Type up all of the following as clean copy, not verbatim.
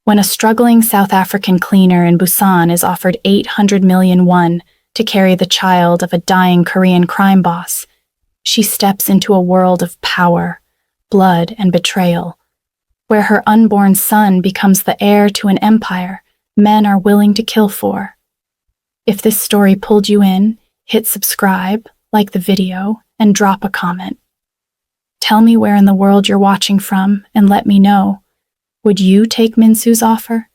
When a struggling South African cleaner in Busan is offered 800 million won to carry the child of a dying Korean crime boss, she steps into a world of power, blood, and betrayal, where her unborn son becomes the heir to an empire men are willing to kill for. If this story pulled you in, hit subscribe, like the video, and drop a comment. Tell me where in the world you're watching from and let me know. Would you take Min-soo's offer?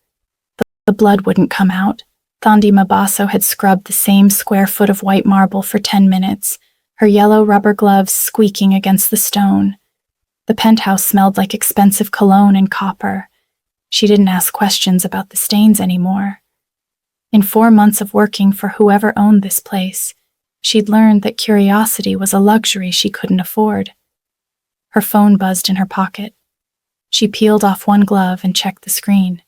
The blood wouldn't come out. Thandi Mabaso had scrubbed the same square foot of white marble for 10 minutes, her yellow rubber gloves squeaking against the stone. The penthouse smelled like expensive cologne and copper. She didn't ask questions about the stains anymore. In 4 months of working for whoever owned this place, she'd learned that curiosity was a luxury she couldn't afford. Her phone buzzed in her pocket. She peeled off one glove and checked the screen.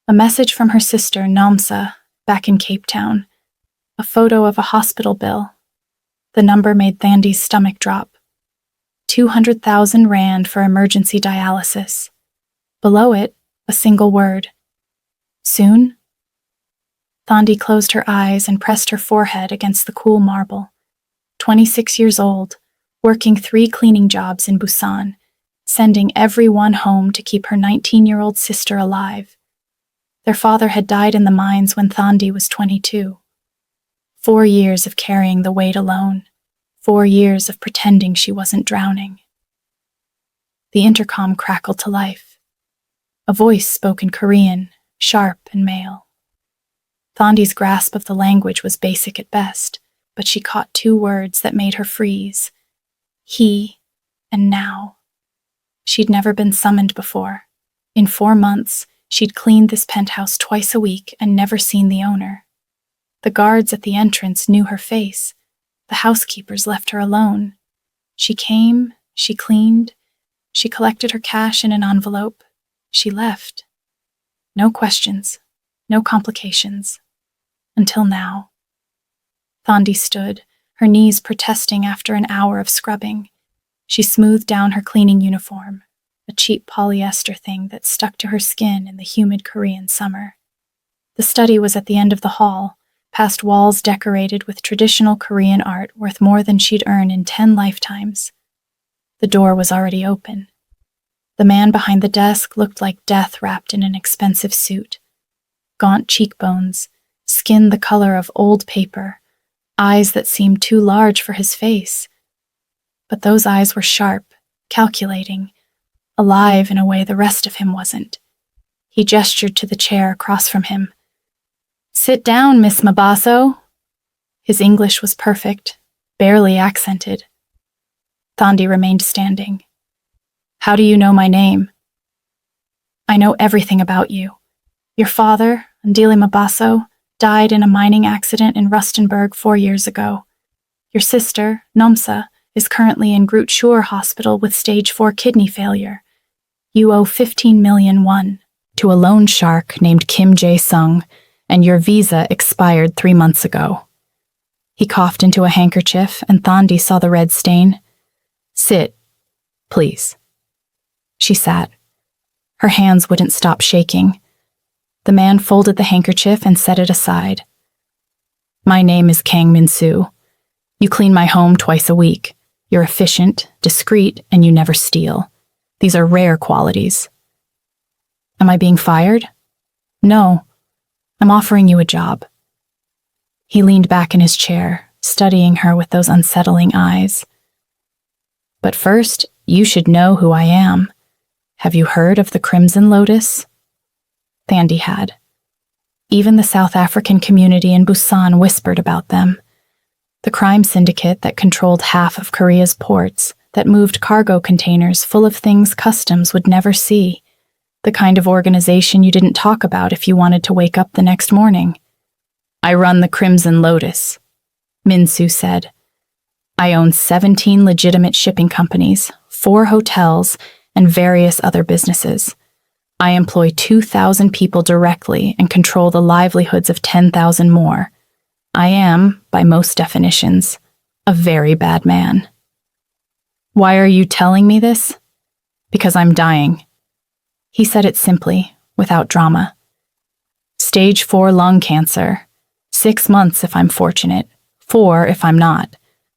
A message from her sister, Namsa, back in Cape Town. A photo of a hospital bill. The number made Thandi's stomach drop. 200,000 rand for emergency dialysis. Below it, a single word. Soon? Thandi closed her eyes and pressed her forehead against the cool marble. 26 years old, working 3 cleaning jobs in Busan, sending everyone home to keep her 19-year-old sister alive. Their father had died in the mines when Thandi was 22. 4 years of carrying the weight alone. 4 years of pretending she wasn't drowning. The intercom crackled to life. A voice spoke in Korean, sharp and male. Thandi's grasp of the language was basic at best, but she caught 2 words that made her freeze. He and now. She'd never been summoned before. In 4 months, she'd cleaned this penthouse twice a week and never seen the owner. The guards at the entrance knew her face. The housekeepers left her alone. She came, she cleaned, she collected her cash in an envelope. She left. No questions, no complications. Until now. Thandi stood, her knees protesting after an hour of scrubbing. She smoothed down her cleaning uniform, a cheap polyester thing that stuck to her skin in the humid Korean summer. The study was at the end of the hall, past walls decorated with traditional Korean art worth more than she'd earn in 10 lifetimes. The door was already open. The man behind the desk looked like death wrapped in an expensive suit. Gaunt cheekbones, skin the color of old paper, eyes that seemed too large for his face. But those eyes were sharp, calculating, alive in a way the rest of him wasn't. He gestured to the chair across from him. "Sit down, Miss Mabaso." His English was perfect, barely accented. Thandi remained standing. "How do you know my name?" "I know everything about you. Your father, Thandi Mabaso, died in a mining accident in Rustenburg 4 years ago. Your sister, Namsa, is currently in Groote Schuur Hospital with stage 4 kidney failure. You owe 15 million won to a loan shark named Kim Jae-sung, and your visa expired 3 months ago." He coughed into a handkerchief, and Thandi saw the red stain. "Sit, please." She sat. Her hands wouldn't stop shaking. The man folded the handkerchief and set it aside. "My name is Kang Min-soo. You clean my home twice a week. You're efficient, discreet, and you never steal. These are rare qualities." "Am I being fired?" "No. I'm offering you a job." He leaned back in his chair, studying her with those unsettling eyes. "But first, you should know who I am. Have you heard of the Crimson Lotus?" Thandi had. Even the South African community in Busan whispered about them. The crime syndicate that controlled half of Korea's ports, that moved cargo containers full of things customs would never see. The kind of organization you didn't talk about if you wanted to wake up the next morning. "I run the Crimson Lotus," Min-soo said. "I own 17 legitimate shipping companies, 4 hotels, and various other businesses. I employ 2,000 people directly and control the livelihoods of 10,000 more. I am, by most definitions, a very bad man." "Why are you telling me this?" "Because I'm dying." He said it simply, without drama. Stage 4 lung cancer. 6 months if I'm fortunate, 4 if I'm not,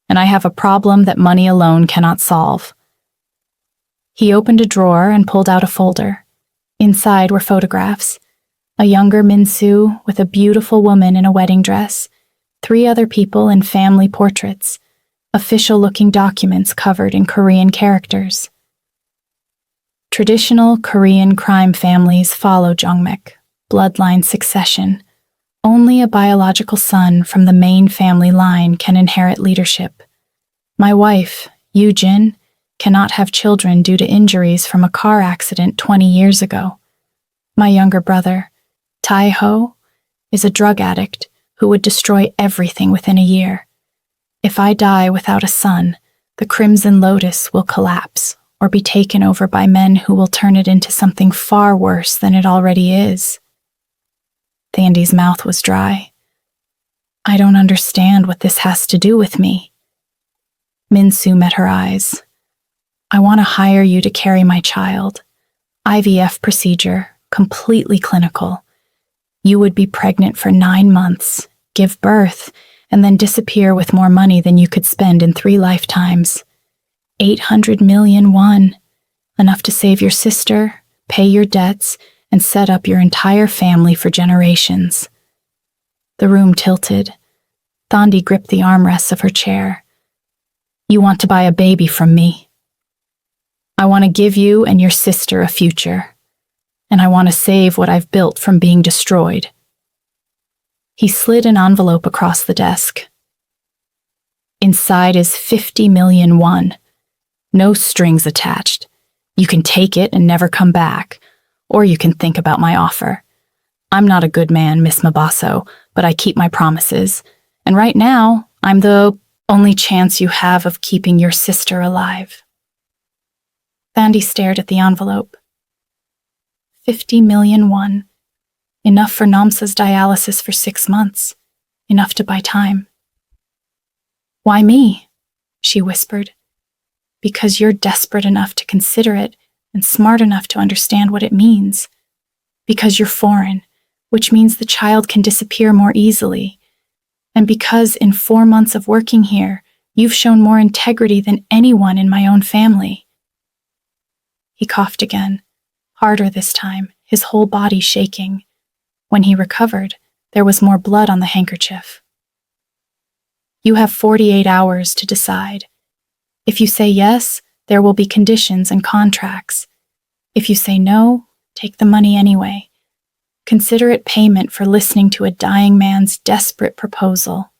and I have a problem that money alone cannot solve. He opened a drawer and pulled out a folder. Inside were photographs. A younger Min-soo with a beautiful woman in a wedding dress, 3 other people in family portraits, official-looking documents covered in Korean characters. Traditional Korean crime families follow Jongmek, bloodline succession. Only a biological son from the main family line can inherit leadership. My wife, Yoo-jin, cannot have children due to injuries from a car accident 20 years ago. My younger brother, Tai-ho, is a drug addict who would destroy everything within a year. If I die without a son, the Crimson Lotus will collapse or be taken over by men who will turn it into something far worse than it already is. Thandi's mouth was dry. I don't understand what this has to do with me. Min-soo met her eyes. I want to hire you to carry my child. IVF procedure, completely clinical. You would be pregnant for 9 months, give birth, and then disappear with more money than you could spend in 3 lifetimes. 800 million won, enough to save your sister, pay your debts, and set up your entire family for generations. The room tilted. Thandi gripped the armrests of her chair. You want to buy a baby from me? I want to give you and your sister a future, and I want to save what I've built from being destroyed. He slid an envelope across the desk. Inside is 50 million won. No strings attached. You can take it and never come back, or you can think about my offer. I'm not a good man, Miss Mabaso, but I keep my promises, and right now, I'm the only chance you have of keeping your sister alive. Thandi stared at the envelope. 50 million won. Enough for Namsa's dialysis for 6 months. Enough to buy time. Why me? She whispered. Because you're desperate enough to consider it and smart enough to understand what it means. Because you're foreign, which means the child can disappear more easily. And because in 4 months of working here, you've shown more integrity than anyone in my own family. He coughed again, harder this time, his whole body shaking. When he recovered, there was more blood on the handkerchief. You have 48 hours to decide. If you say yes, there will be conditions and contracts. If you say no, take the money anyway. Consider it payment for listening to a dying man's desperate proposal.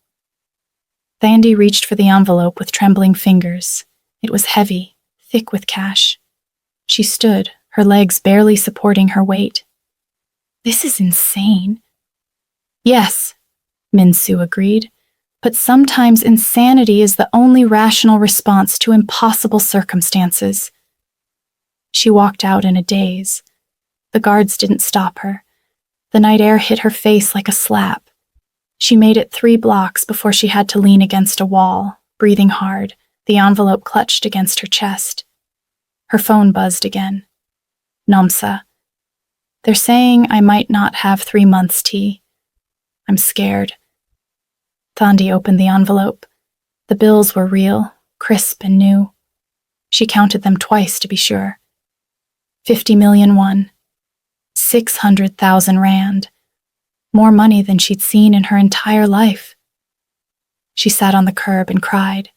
Thandi reached for the envelope with trembling fingers. It was heavy, thick with cash. She stood, her legs barely supporting her weight. This is insane. Yes, Min-soo agreed, but sometimes insanity is the only rational response to impossible circumstances. She walked out in a daze. The guards didn't stop her. The night air hit her face like a slap. She made it 3 blocks before she had to lean against a wall, breathing hard, the envelope clutched against her chest. Her phone buzzed again. Namsa. They're saying I might not have 3 months' tea. I'm scared. Thandi opened the envelope. The bills were real, crisp and new. She counted them twice to be sure. 50 million won. 600,000 rand. More money than she'd seen in her entire life. She sat on the curb and cried.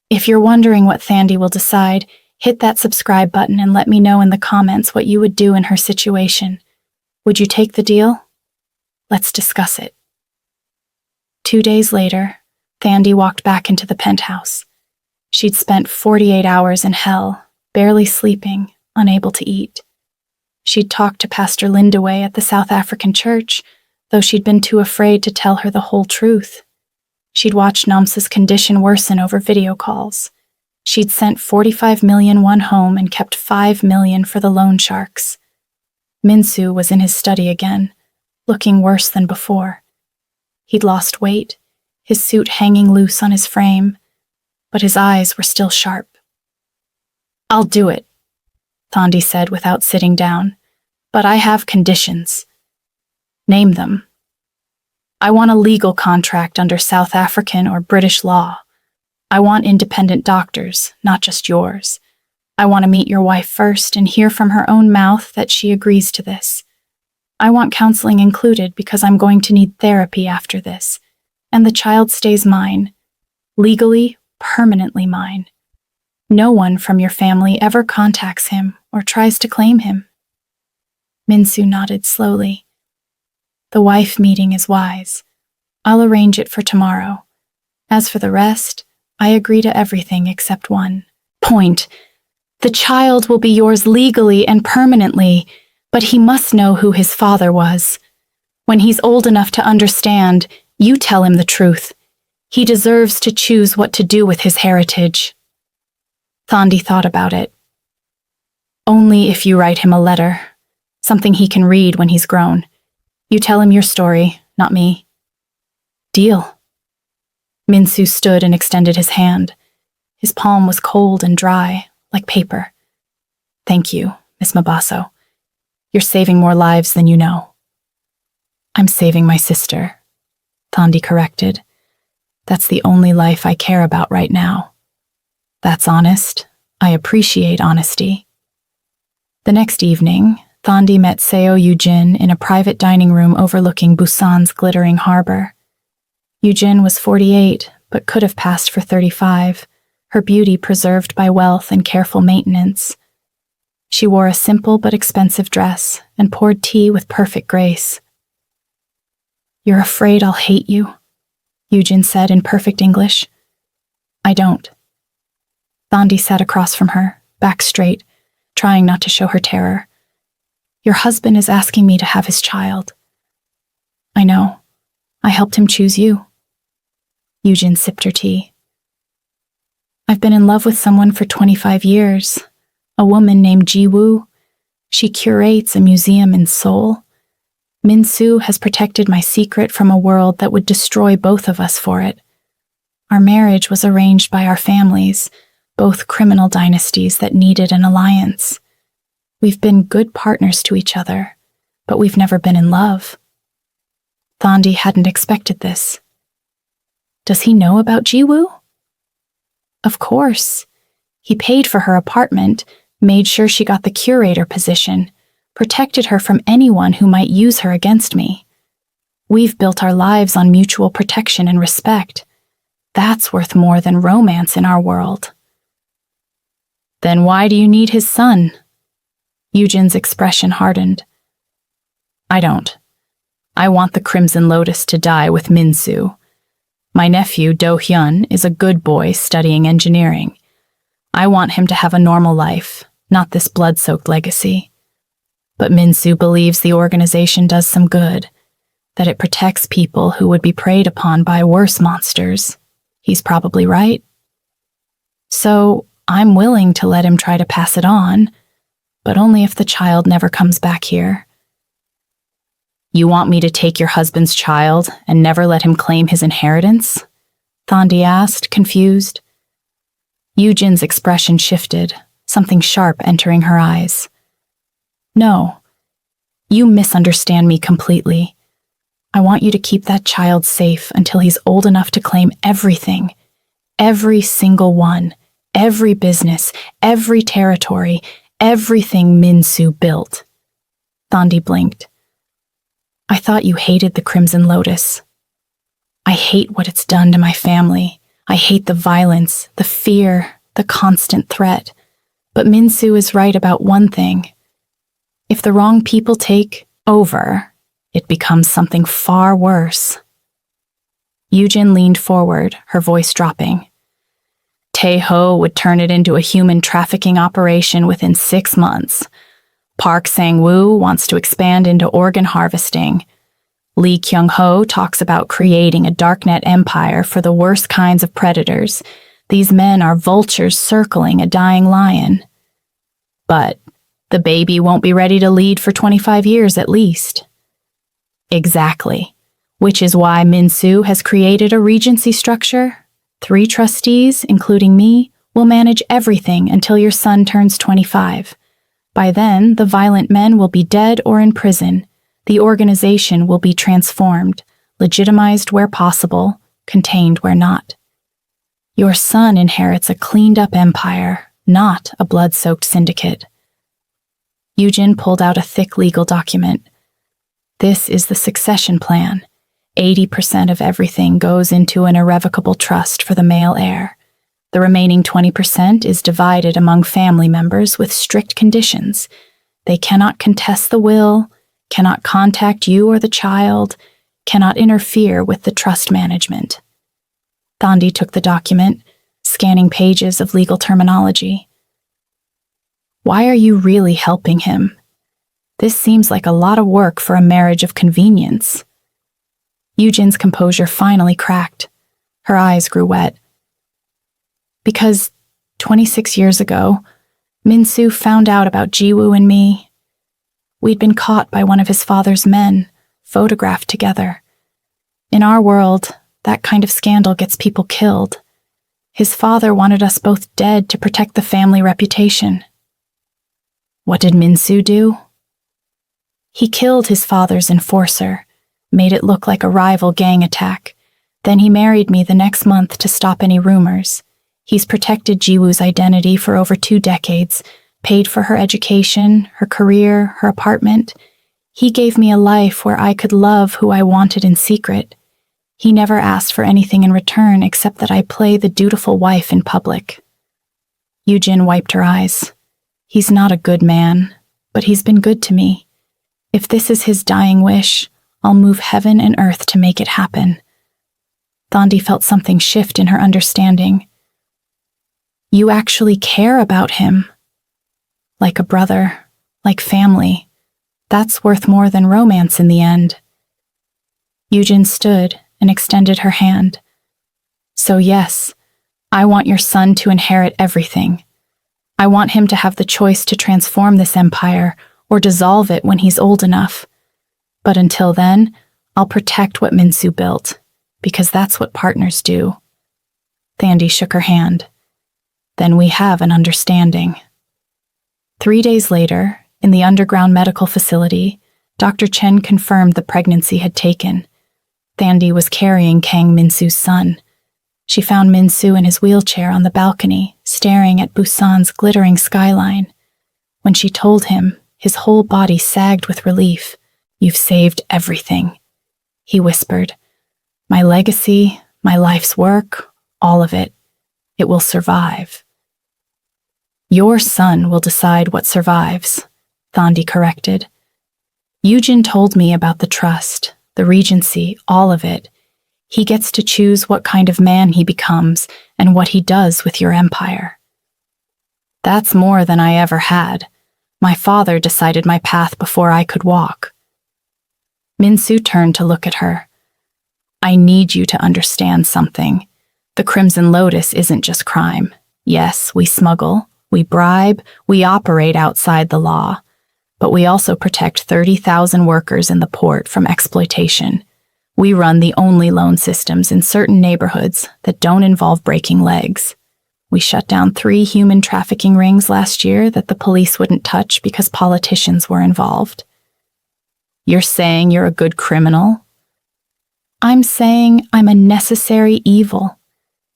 If you're wondering what Thandi will decide, hit that subscribe button and let me know in the comments what you would do in her situation. Would you take the deal? Let's discuss it. 2 days later, Thandi walked back into the penthouse. She'd spent 48 hours in hell, barely sleeping, unable to eat. She'd talked to Pastor Lindaway at the South African church, though she'd been too afraid to tell her the whole truth. She'd watched Namsa's condition worsen over video calls. She'd sent 45 million won home and kept 5 million for the loan sharks. Min-soo was in his study again, looking worse than before. He'd lost weight, his suit hanging loose on his frame, but his eyes were still sharp. I'll do it. Thandi said without sitting down. But I have conditions. Name them. I want a legal contract under South African or British law. I want independent doctors, not just yours. I want to meet your wife first and hear from her own mouth that she agrees to this. I want counseling included because I'm going to need therapy after this. And the child stays mine. Legally, permanently mine. No one from your family ever contacts him or tries to claim him. Min-soo nodded slowly. The wife meeting is wise. I'll arrange it for tomorrow. As for the rest, I agree to everything except one point. The child will be yours legally and permanently, but he must know who his father was. When he's old enough to understand, you tell him the truth. He deserves to choose what to do with his heritage. Thandi thought about it. Only if you write him a letter, something he can read when he's grown. You tell him your story, not me. Deal. Min-soo stood and extended his hand. His palm was cold and dry, like paper. Thank you, Miss Mabaso. You're saving more lives than you know. I'm saving my sister, Thandi corrected. That's the only life I care about right now. That's honest. I appreciate honesty. The next evening, Thandi met Seo Yoo-jin in a private dining room overlooking Busan's glittering harbor. Yoo-jin was 48, but could have passed for 35, her beauty preserved by wealth and careful maintenance. She wore a simple but expensive dress and poured tea with perfect grace. You're afraid I'll hate you, Yoo-jin said in perfect English. I don't. Thandi sat across from her, back straight, trying not to show her terror. Your husband is asking me to have his child. I know. I helped him choose you. Yoo-jin sipped her tea. I've been in love with someone for 25 years, a woman named Ji-woo. She curates a museum in Seoul. Min-soo has protected my secret from a world that would destroy both of us for it. Our marriage was arranged by our families, both criminal dynasties that needed an alliance. We've been good partners to each other, but we've never been in love. Thandi hadn't expected this. Does he know about Ji-woo? Of course. He paid for her apartment, made sure she got the curator position, protected her from anyone who might use her against me. We've built our lives on mutual protection and respect. That's worth more than romance in our world. Then why do you need his son? Yoo-jin's expression hardened. I don't. I want the Crimson Lotus to die with Min-soo. My nephew, Do-hyun, is a good boy studying engineering. I want him to have a normal life, not this blood-soaked legacy. But Min-soo believes the organization does some good, that it protects people who would be preyed upon by worse monsters. He's probably right. So I'm willing to let him try to pass it on, but only if the child never comes back here. You want me to take your husband's child and never let him claim his inheritance? Thandi asked, confused. Yoo-jin's expression shifted, something sharp entering her eyes. No, you misunderstand me completely. I want you to keep that child safe until he's old enough to claim everything. Every single one, every business, every territory, everything Min-soo built. Thandi blinked. I thought you hated the Crimson Lotus. I hate what it's done to my family. I hate the violence, the fear, the constant threat. But Min-soo is right about one thing. If the wrong people take over, it becomes something far worse. Yoo-jin leaned forward, her voice dropping. Tae-ho would turn it into a human trafficking operation within 6 months. Park Sang-woo wants to expand into organ harvesting. Lee Kyung-ho talks about creating a darknet empire for the worst kinds of predators. These men are vultures circling a dying lion. But the baby won't be ready to lead for 25 years at least. Exactly, which is why Min-soo has created a regency structure. 3 trustees, including me, will manage everything until your son turns 25. By then, the violent men will be dead or in prison. The organization will be transformed, legitimized where possible, contained where not. Your son inherits a cleaned-up empire, not a blood-soaked syndicate. Yujin pulled out a thick legal document. This is the succession plan. 80% of everything goes into an irrevocable trust for the male heir. The remaining 20% is divided among family members with strict conditions. They cannot contest the will, cannot contact you or the child, cannot interfere with the trust management. Thandi took the document, scanning pages of legal terminology. Why are you really helping him? This seems like a lot of work for a marriage of convenience. Yujin's composure finally cracked. Her eyes grew wet. Because 26 years ago, Min-soo found out about Jiwoo and me. We'd been caught by one of his father's men, photographed together. In our world, that kind of scandal gets people killed. His father wanted us both dead to protect the family reputation. What did Min-soo do? He killed his father's enforcer, made it look like a rival gang attack. Then he married me the next month to stop any rumors. He's protected Jiwoo's identity for over 2 decades, paid for her education, her career, her apartment. He gave me a life where I could love who I wanted in secret. He never asked for anything in return except that I play the dutiful wife in public. Yujin wiped her eyes. He's not a good man, but he's been good to me. If this is his dying wish, I'll move heaven and earth to make it happen. Thandi felt something shift in her understanding. You actually care about him. Like a brother, like family. That's worth more than romance in the end. Yujin stood and extended her hand. So yes, I want your son to inherit everything. I want him to have the choice to transform this empire or dissolve it when he's old enough. But until then, I'll protect what Min-soo built, because that's what partners do. Thandi shook her hand. Then we have an understanding. 3 days later, in the underground medical facility, Dr. Chen confirmed the pregnancy had taken. Thandi was carrying Kang Min-soo's son. She found Min-soo in his wheelchair on the balcony, staring at Busan's glittering skyline. When she told him, his whole body sagged with relief. You've saved everything, he whispered. My legacy, my life's work, all of it. It will survive. Your son will decide what survives, Thandi corrected. Yujin told me about the trust, the regency, all of it. He gets to choose what kind of man he becomes and what he does with your empire. That's more than I ever had. My father decided my path before I could walk. Min-soo turned to look at her. I need you to understand something. The Crimson Lotus isn't just crime. Yes, we smuggle, we bribe, we operate outside the law. But we also protect 30,000 workers in the port from exploitation. We run the only loan systems in certain neighborhoods that don't involve breaking legs. We shut down 3 human trafficking rings last year that the police wouldn't touch because politicians were involved. You're saying you're a good criminal? I'm saying I'm a necessary evil,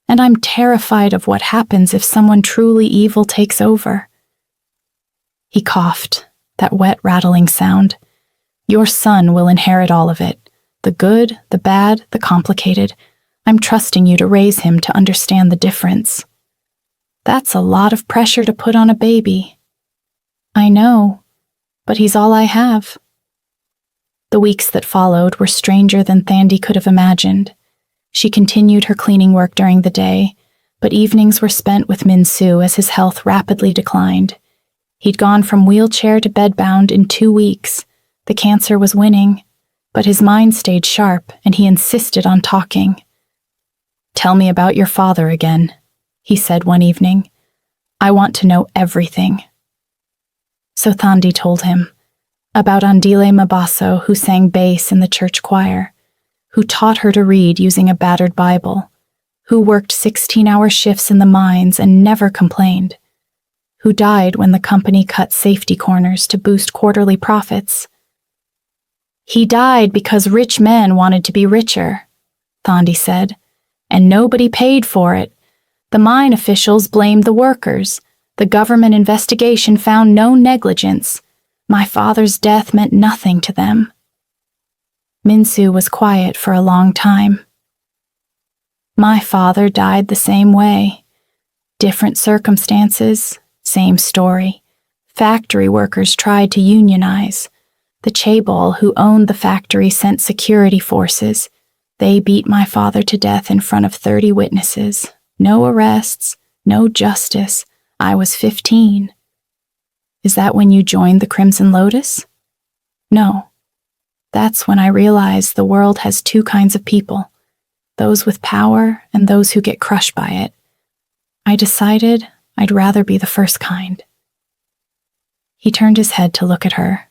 and I'm terrified of what happens if someone truly evil takes over. He coughed, that wet, rattling sound. Your son will inherit all of it, the good, the bad, the complicated. I'm trusting you to raise him to understand the difference. That's a lot of pressure to put on a baby. I know, but he's all I have. The weeks that followed were stranger than Thandi could have imagined. She continued her cleaning work during the day, but evenings were spent with Min-soo as his health rapidly declined. He'd gone from wheelchair to bedbound in 2 weeks. The cancer was winning, but his mind stayed sharp and he insisted on talking. Tell me about your father again, he said one evening. I want to know everything. So Thandi told him about Thandi Mabaso, who sang bass in the church choir, who taught her to read using a battered Bible, who worked 16-hour shifts in the mines and never complained, who died when the company cut safety corners to boost quarterly profits. He died because rich men wanted to be richer, Thandi said, and nobody paid for it. The mine officials blamed the workers. The government investigation found no negligence. My father's death meant nothing to them. Min-soo was quiet for a long time. My father died the same way. Different circumstances, same story. Factory workers tried to unionize. The chaebol who owned the factory sent security forces. They beat my father to death in front of 30 witnesses. No arrests, no justice. I was 15. Is that when you joined the Crimson Lotus? No. That's when I realized the world has two kinds of people, those with power and those who get crushed by it. I decided I'd rather be the first kind. He turned his head to look at her.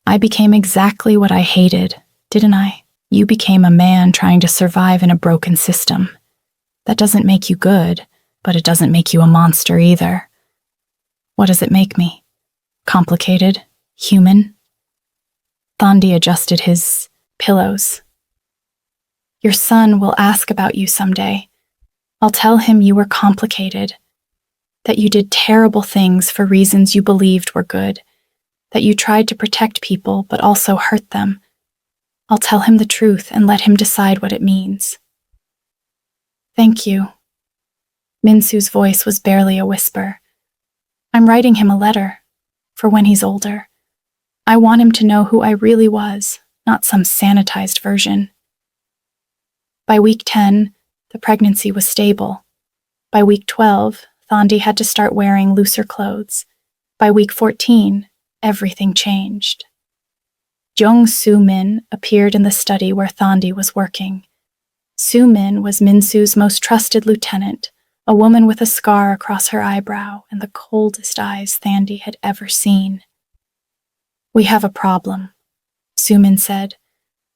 I became exactly what I hated, didn't I? You became a man trying to survive in a broken system. That doesn't make you good, but it doesn't make you a monster either. What does it make me? Complicated? Human? Thandi adjusted his pillows. Your son will ask about you someday. I'll tell him you were complicated, that you did terrible things for reasons you believed were good, that you tried to protect people but also hurt them. I'll tell him the truth and let him decide what it means. Thank you. Min-soo's voice was barely a whisper. I'm writing him a letter, for when he's older. I want him to know who I really was, not some sanitized version. By week 10, the pregnancy was stable. By week 12, Thandi had to start wearing looser clothes. By week 14, everything changed. Jung Soo-min appeared in the study where Thandi was working. Soo-min was Min-soo's most trusted lieutenant, a woman with a scar across her eyebrow and the coldest eyes Thandi had ever seen. We have a problem, Soo-min said.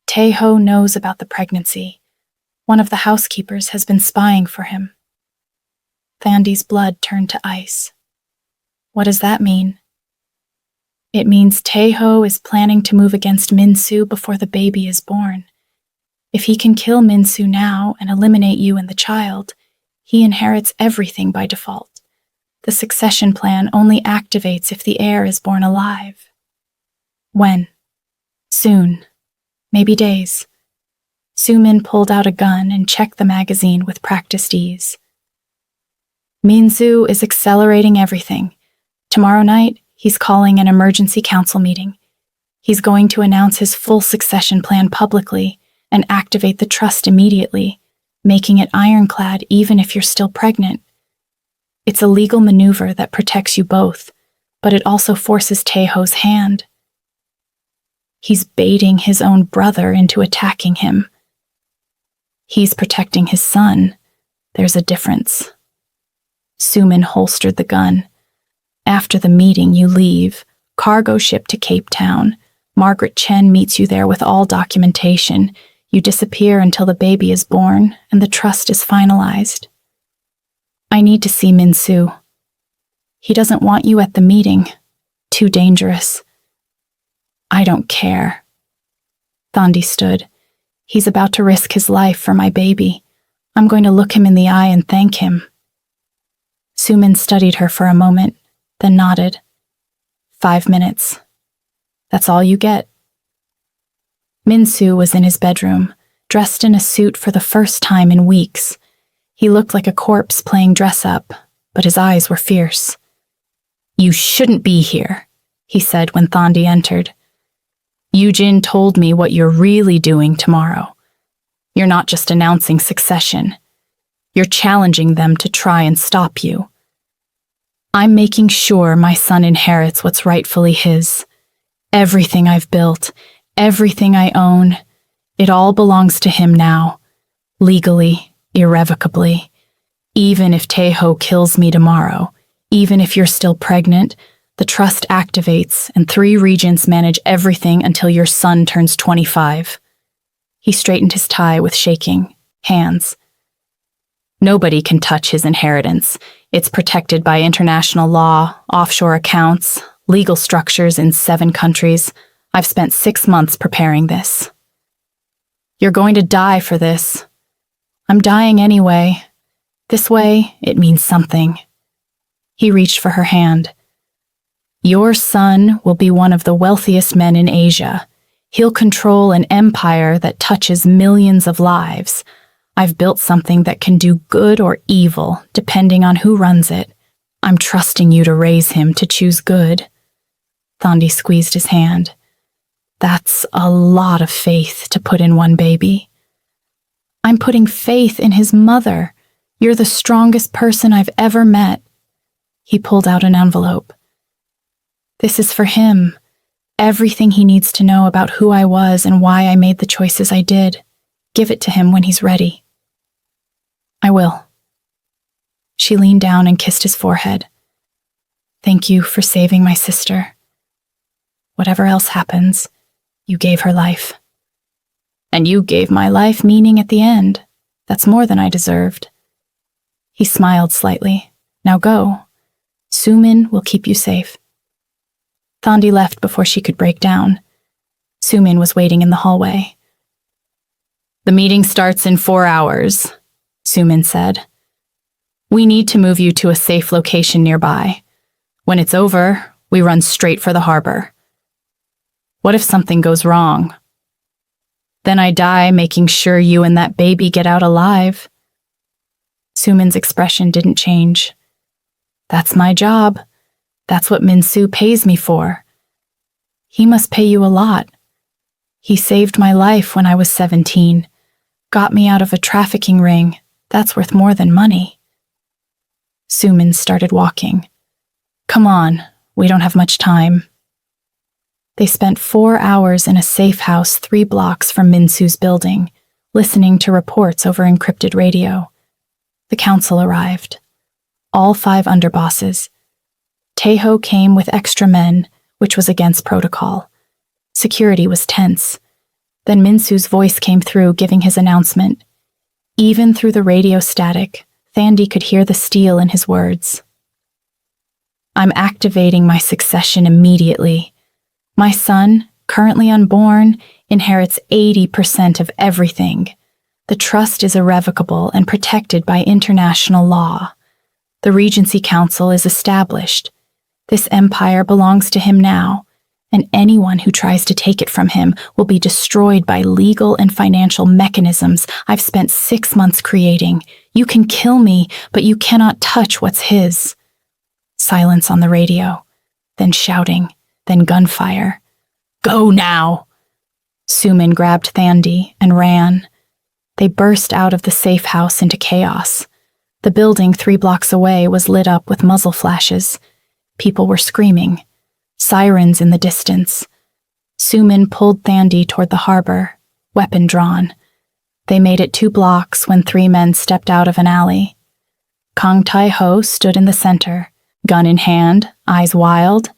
Tae-ho knows about the pregnancy. One of the housekeepers has been spying for him. Thandi's blood turned to ice. What does that mean? It means Tae-ho is planning to move against Min-soo before the baby is born. If he can kill Min-soo now and eliminate you and the child, he inherits everything by default. The succession plan only activates if the heir is born alive. When? Soon. Maybe days. Soo-min pulled out a gun and checked the magazine with practiced ease. Min-soo is accelerating everything. Tomorrow night, he's calling an emergency council meeting. He's going to announce his full succession plan publicly and activate the trust immediately, making it ironclad even if you're still pregnant. It's a legal maneuver that protects you both, but it also forces Tae-ho's hand. He's baiting his own brother into attacking him. He's protecting his son. There's a difference. Soo-min holstered the gun. After the meeting, you leave, cargo ship to Cape Town. Margaret Chen meets you there with all documentation. You disappear until the baby is born and the trust is finalized. I need to see Min-soo. He doesn't want you at the meeting. Too dangerous. I don't care. Thandi stood. He's about to risk his life for my baby. I'm going to look him in the eye and thank him. Soo-min studied her for a moment, then nodded. 5 minutes. That's all you get. Min-soo was in his bedroom, dressed in a suit for the first time in weeks. He looked like a corpse playing dress-up, but his eyes were fierce. You shouldn't be here, he said when Thandi entered. Yujin told me what you're really doing tomorrow. You're not just announcing succession. You're challenging them to try and stop you. I'm making sure my son inherits what's rightfully his. Everything I've built, everything I own, it all belongs to him now. Legally, irrevocably. Even if Tae-ho kills me tomorrow, even if you're still pregnant, the trust activates and 3 regents manage everything until your son turns 25. He straightened his tie with shaking hands. Nobody can touch his inheritance. It's protected by international law, offshore accounts, legal structures in 7 countries. I've spent 6 months preparing this. You're going to die for this. I'm dying anyway. This way, it means something. He reached for her hand. Your son will be one of the wealthiest men in Asia. He'll control an empire that touches millions of lives. I've built something that can do good or evil, depending on who runs it. I'm trusting you to raise him to choose good. Thandi squeezed his hand. That's a lot of faith to put in one baby. I'm putting faith in his mother. You're the strongest person I've ever met. He pulled out an envelope. This is for him. Everything he needs to know about who I was and why I made the choices I did. Give it to him when he's ready. I will. She leaned down and kissed his forehead. Thank you for saving my sister. Whatever else happens, you gave her life. And you gave my life meaning at the end. That's more than I deserved. He smiled slightly. Now go. Sumin will keep you safe. Thandi left before she could break down. Sumin was waiting in the hallway. The meeting starts in 4 hours, Sumin said. We need to move you to a safe location nearby. When it's over, we run straight for the harbor. What if something goes wrong? Then I die making sure you and that baby get out alive. Sumin's expression didn't change. That's my job. That's what Min-soo pays me for. He must pay you a lot. He saved my life when I was 17, got me out of a trafficking ring. That's worth more than money. Sumin started walking. Come on, we don't have much time. They spent 4 hours in a safe house 3 blocks from Min-soo's building, listening to reports over encrypted radio. The council arrived. All 5 underbosses. Taeho came with extra men, which was against protocol. Security was tense. Then Min-soo's voice came through, giving his announcement. Even through the radio static, Thandi could hear the steel in his words. I'm activating my succession immediately. My son, currently unborn, inherits 80% of everything. The trust is irrevocable and protected by international law. The Regency Council is established. This empire belongs to him now, and anyone who tries to take it from him will be destroyed by legal and financial mechanisms I've spent 6 months creating. You can kill me, but you cannot touch what's his. Silence on the radio, then shouting, then gunfire. Go now! Sumin grabbed Thandi and ran. They burst out of the safe house into chaos. The building 3 blocks away was lit up with muzzle flashes. People were screaming. Sirens in the distance. Sumin pulled Thandi toward the harbor, weapon drawn. They made it 2 blocks when 3 men stepped out of an alley. Kang Tae-ho stood in the center, gun in hand, eyes wild.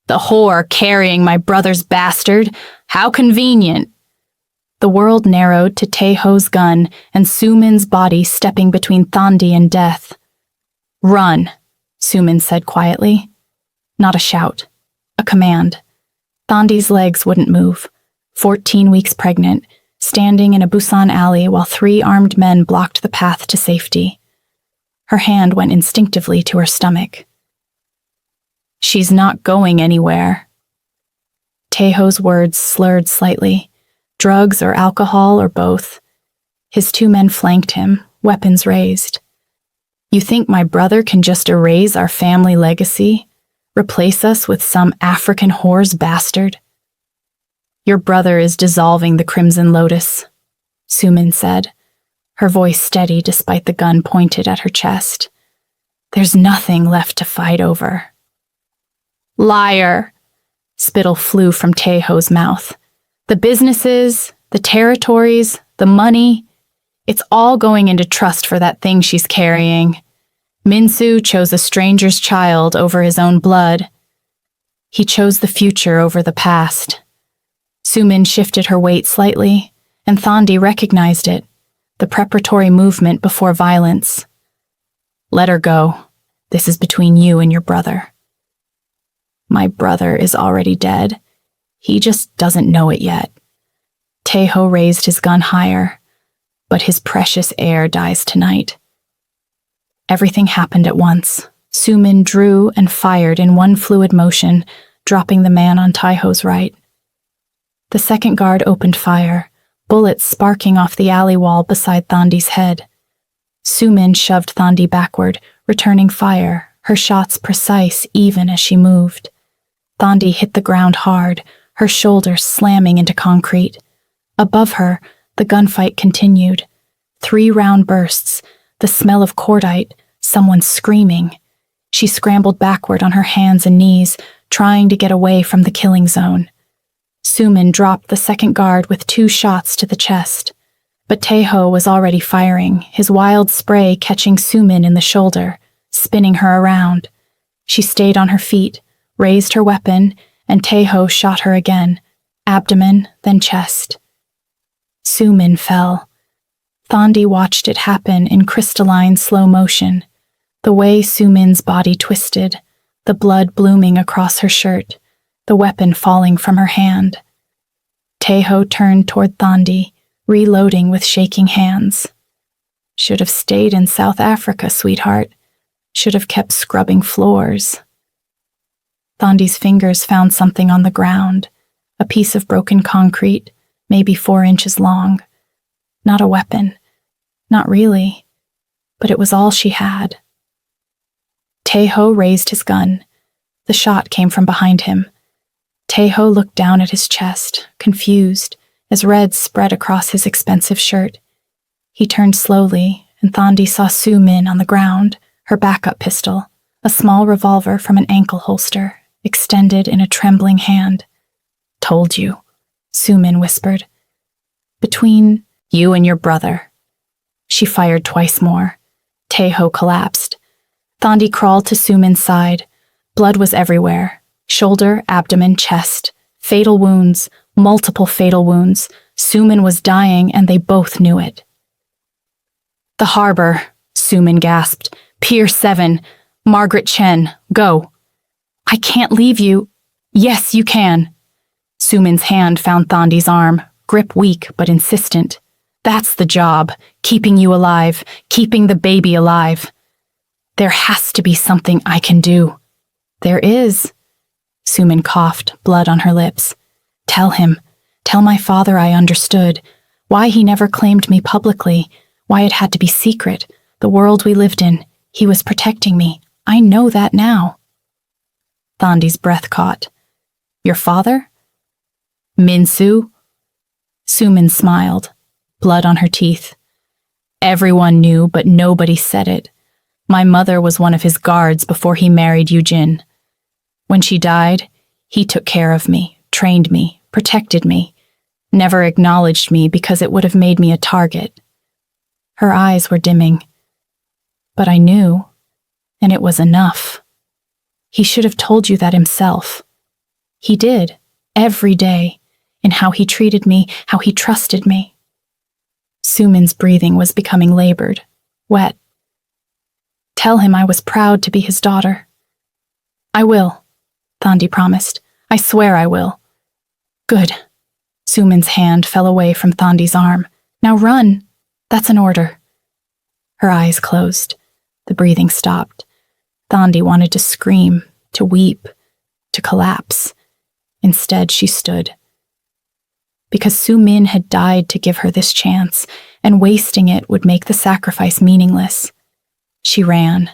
The whore carrying my brother's bastard. How convenient. The world narrowed to Tae-ho's gun and Sumin's body stepping between Thandi and death. Run, Sumin said quietly. Not a shout. A command. Thandi's legs wouldn't move. 14 weeks pregnant, standing in a Busan alley while 3 armed men blocked the path to safety. Her hand went instinctively to her stomach. She's not going anywhere. Taeho's words slurred slightly. Drugs or alcohol or both. His 2 men flanked him, weapons raised. You think my brother can just erase our family legacy? Replace us with some African whore's bastard? Your brother is dissolving the Crimson Lotus, Sumin said, her voice steady despite the gun pointed at her chest. There's nothing left to fight over. Liar! Spittle flew from Taeho's mouth. The businesses, the territories, the money, it's all going into trust for that thing she's carrying. Min-soo chose a stranger's child over his own blood. He chose the future over the past. Sumin shifted her weight slightly, and Thandi recognized it, the preparatory movement before violence. Let her go. This is between you and your brother." "My brother is already dead. He just doesn't know it yet." Taeho raised his gun higher, "But his precious heir dies tonight." Everything happened at once. Soo-min drew and fired in one fluid motion, dropping the man on Taeho's right. The second guard opened fire, bullets sparking off the alley wall beside Thandi's head. Soo-min shoved Thandi backward, returning fire, her shots precise even as she moved. Thandi hit the ground hard, her shoulder slamming into concrete. Above her, the gunfight continued. 3 round bursts, the smell of cordite, someone screaming. She scrambled backward on her hands and knees, trying to get away from the killing zone. Soo-min dropped the second guard with 2 shots to the chest. But Taeho was already firing, his wild spray catching Soo-min in the shoulder, spinning her around. She stayed on her feet, raised her weapon, and Taeho shot her again, abdomen, then chest. Soo-min fell. Thandi watched it happen in crystalline slow motion, the way Soo-min's body twisted, the blood blooming across her shirt, the weapon falling from her hand. Taeho turned toward Thandi, reloading with shaking hands. "Should have stayed in South Africa, sweetheart. Should have kept scrubbing floors." Thandi's fingers found something on the ground, a piece of broken concrete, maybe 4 inches long. Not a weapon. Not really. But it was all she had. Taeho raised his gun. The shot came from behind him. Taeho looked down at his chest, confused, as red spread across his expensive shirt. He turned slowly, and Thandi saw Soo-min on the ground, her backup pistol, a small revolver from an ankle holster, extended in a trembling hand. "Told you," Soo-min whispered. "Between you and your brother." She fired twice more. Taeho collapsed. Thandi crawled to Soo-min's side. Blood was everywhere. Shoulder, abdomen, chest. Fatal wounds, multiple fatal wounds. Soo-min was dying, and they both knew it. "The harbor," Soo-min gasped. "Pier 7. Margaret Chen, go." "I can't leave you." "Yes, you can." Soo-min's hand found Thandi's arm, grip weak but insistent. "That's the job, keeping you alive, keeping the baby alive." "There has to be something I can do." "There is." Soo-min coughed, blood on her lips. "Tell him. Tell my father I understood. Why he never claimed me publicly. Why it had to be secret. The world we lived in. He was protecting me. I know that now." Thandi's breath caught. "Your father?" "Min-soo?" Soo-min smiled, blood on her teeth. "Everyone knew, but nobody said it. My mother was one of his guards before he married Eugene. When she died, he took care of me, trained me, protected me, never acknowledged me because it would have made me a target." Her eyes were dimming. "But I knew, and it was enough. He should have told you that himself. He did, every day, in how he treated me, how he trusted me." Soo-min's breathing was becoming labored, wet. "Tell him I was proud to be his daughter." "I will," Thandi promised. "I swear I will." "Good." Soo-min's hand fell away from Thandi's arm. "Now run. That's an order." Her eyes closed. The breathing stopped. Thandi wanted to scream, to weep, to collapse. Instead, she stood. Because Soo-min had died to give her this chance, and wasting it would make the sacrifice meaningless. She ran.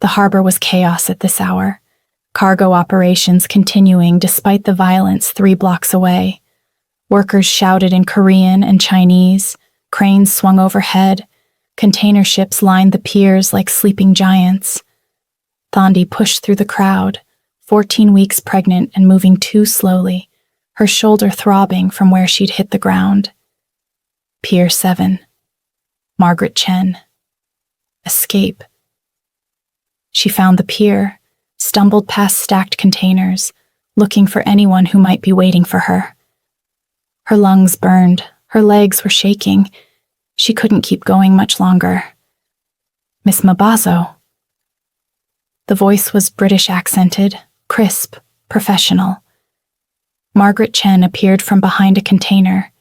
The harbor was chaos at this hour. Cargo operations continuing despite the violence 3 blocks away. Workers shouted in Korean and Chinese, cranes swung overhead, container ships lined the piers like sleeping giants. Thandi pushed through the crowd, 14 weeks pregnant and moving too slowly, her shoulder throbbing from where she'd hit the ground. Pier 7. Margaret Chen. Escape. She found the pier, stumbled past stacked containers, looking for anyone who might be waiting for her. Her lungs burned, her legs were shaking. She couldn't keep going much longer. "Miss Mabaso." The voice was British accented, crisp, professional. Margaret Chen appeared from behind a container,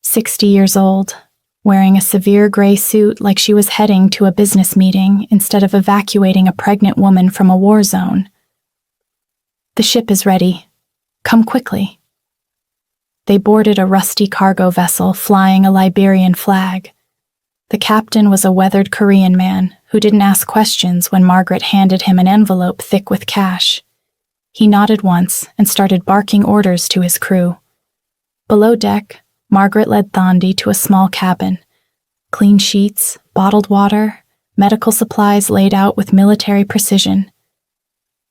60 years old, wearing a severe gray suit like she was heading to a business meeting instead of evacuating a pregnant woman from a war zone. "The ship is ready. Come quickly." They boarded a rusty cargo vessel flying a Liberian flag. The captain was a weathered Korean man who didn't ask questions when Margaret handed him an envelope thick with cash. He nodded once and started barking orders to his crew. Below deck, Margaret led Thandi to a small cabin. Clean sheets, bottled water, medical supplies laid out with military precision.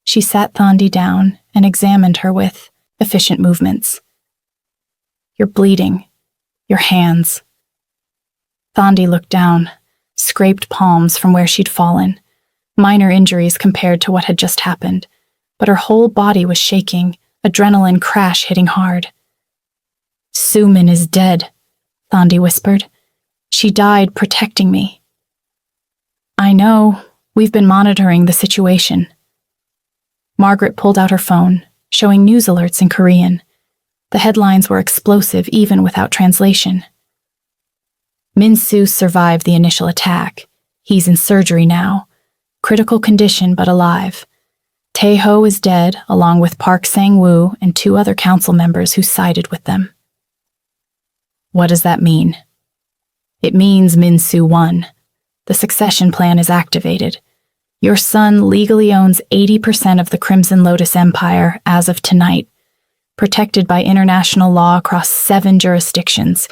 She sat Thandi down and examined her with efficient movements. "You're bleeding. Your hands." Thandi looked down, scraped palms from where she'd fallen. Minor injuries compared to what had just happened, but her whole body was shaking, adrenaline crash hitting hard. "Suman is dead," Thandi whispered. "She died protecting me." "I know. We've been monitoring the situation." Margaret pulled out her phone, showing news alerts in Korean. The headlines were explosive even without translation. "Min-soo survived the initial attack. He's in surgery now. Critical condition but alive. Tae-ho is dead, along with Park Sang-woo and 2 other council members who sided with them." "What does that mean?" "It means Min-soo won. The succession plan is activated. Your son legally owns 80% of the Crimson Lotus Empire as of tonight, protected by international law across 7 jurisdictions.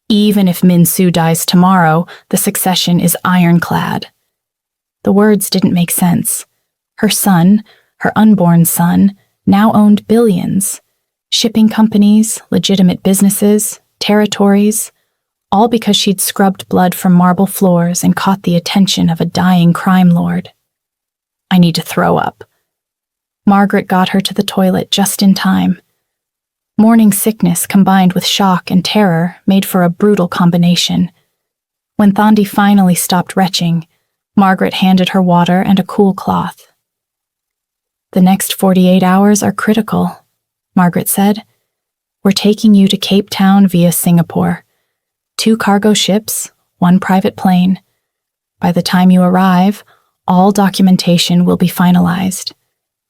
Even if Min-soo dies tomorrow, the succession is ironclad." The words didn't make sense. Her son, her unborn son, now owned billions. Shipping companies, legitimate businesses, territories, all because she'd scrubbed blood from marble floors and caught the attention of a dying crime lord. "I need to throw up." Margaret got her to the toilet just in time. Morning sickness combined with shock and terror made for a brutal combination. When Thandi finally stopped retching, Margaret handed her water and a cool cloth. "The next 48 hours are critical," Margaret said. "We're taking you to Cape Town via Singapore. 2 cargo ships, 1 private plane. By the time you arrive, all documentation will be finalized.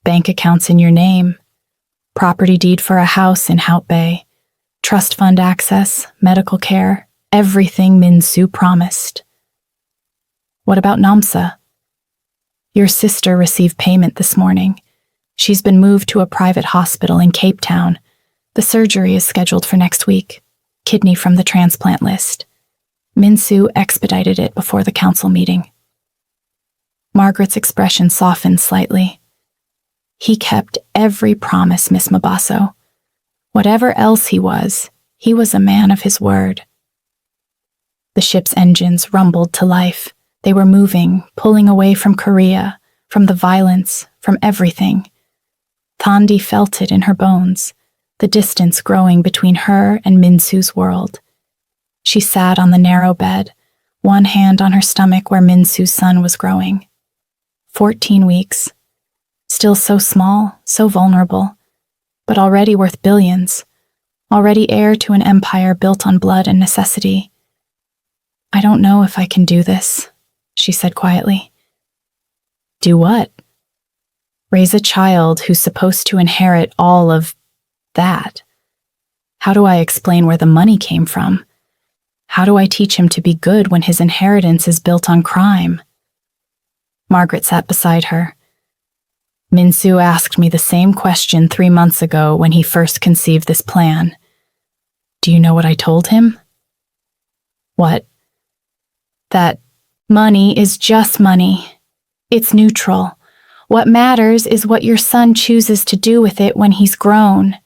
Bank accounts in your name, property deed for a house in Hout Bay, trust fund access, medical care, everything Min-soo promised." "What about Namsa?" "Your sister received payment this morning. She's been moved to a private hospital in Cape Town. The surgery is scheduled for next week. Kidney from the transplant list. Min-soo expedited it before the council meeting." Margaret's expression softened slightly. "He kept every promise, Miss Mabaso. Whatever else he was a man of his word." The ship's engines rumbled to life. They were moving, pulling away from Korea, from the violence, from everything. Thandi felt it in her bones, the distance growing between her and Min-soo's world. She sat on the narrow bed, one hand on her stomach where Min-soo's son was growing. 14 weeks. Still so small, so vulnerable, but already worth billions, already heir to an empire built on blood and necessity. "I don't know if I can do this," she said quietly. "Do what?" "Raise a child who's supposed to inherit all of that. How do I explain where the money came from? How do I teach him to be good when his inheritance is built on crime?" Margaret sat beside her. "Min-soo asked me the same question 3 months ago when he first conceived this plan. Do you know what I told him?" "What?" "That money is just money. It's neutral. What matters is what your son chooses to do with it when he's grown.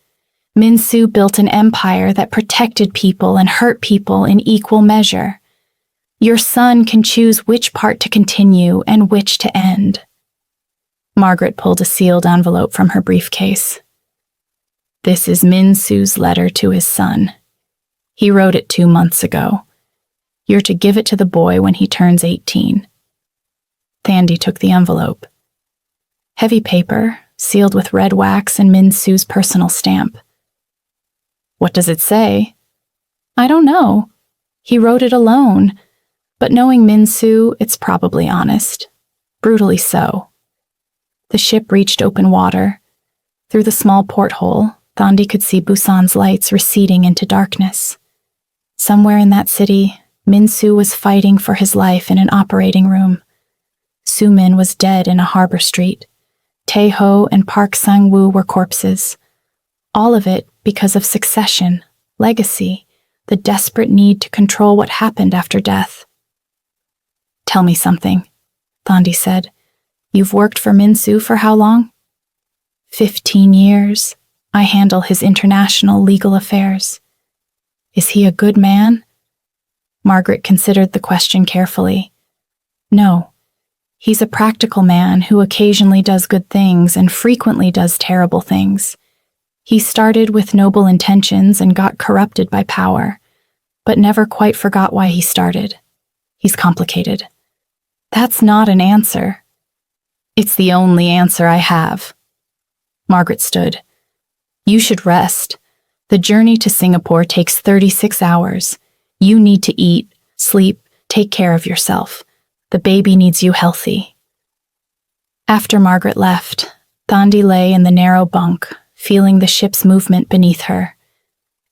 Min-soo built an empire that protected people and hurt people in equal measure. Your son can choose which part to continue and which to end." Margaret pulled a sealed envelope from her briefcase. "This is Min-soo's letter to his son. He wrote it 2 months ago. You're to give it to the boy when he turns 18. Thandi took the envelope. Heavy paper, sealed with red wax and Min-soo's personal stamp. What does it say? I don't know. He wrote it alone, but knowing Min-soo, it's probably honest. Brutally so. The ship reached open water. Through the small porthole, Thandi could see Busan's lights receding into darkness. Somewhere in that city, Min-soo was fighting for his life in an operating room. Soo-min was dead in a harbor street. Tae-ho and Park Sang-woo were corpses. All of it because of succession, legacy, the desperate need to control what happened after death. Tell me something, Thandi said. You've worked for Min-soo for how long? 15 years. I handle his international legal affairs. Is he a good man? Margaret considered the question carefully. No. He's a practical man who occasionally does good things and frequently does terrible things. He started with noble intentions and got corrupted by power, but never quite forgot why he started. He's complicated. That's not an answer. It's the only answer I have. Margaret stood. You should rest. The journey to Singapore takes 36 hours. You need to eat, sleep, take care of yourself. The baby needs you healthy. After Margaret left, Thandi lay in the narrow bunk, feeling the ship's movement beneath her.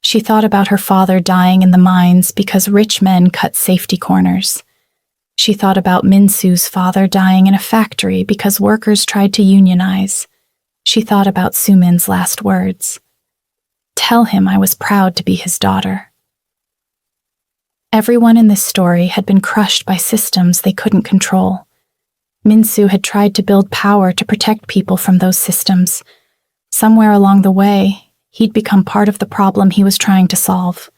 She thought about her father dying in the mines because rich men cut safety corners. She thought about Min-soo's father dying in a factory because workers tried to unionize. She thought about Soo-min's last words. Tell him I was proud to be his daughter. Everyone in this story had been crushed by systems they couldn't control. Min-soo had tried to build power to protect people from those systems. Somewhere along the way, he'd become part of the problem he was trying to solve.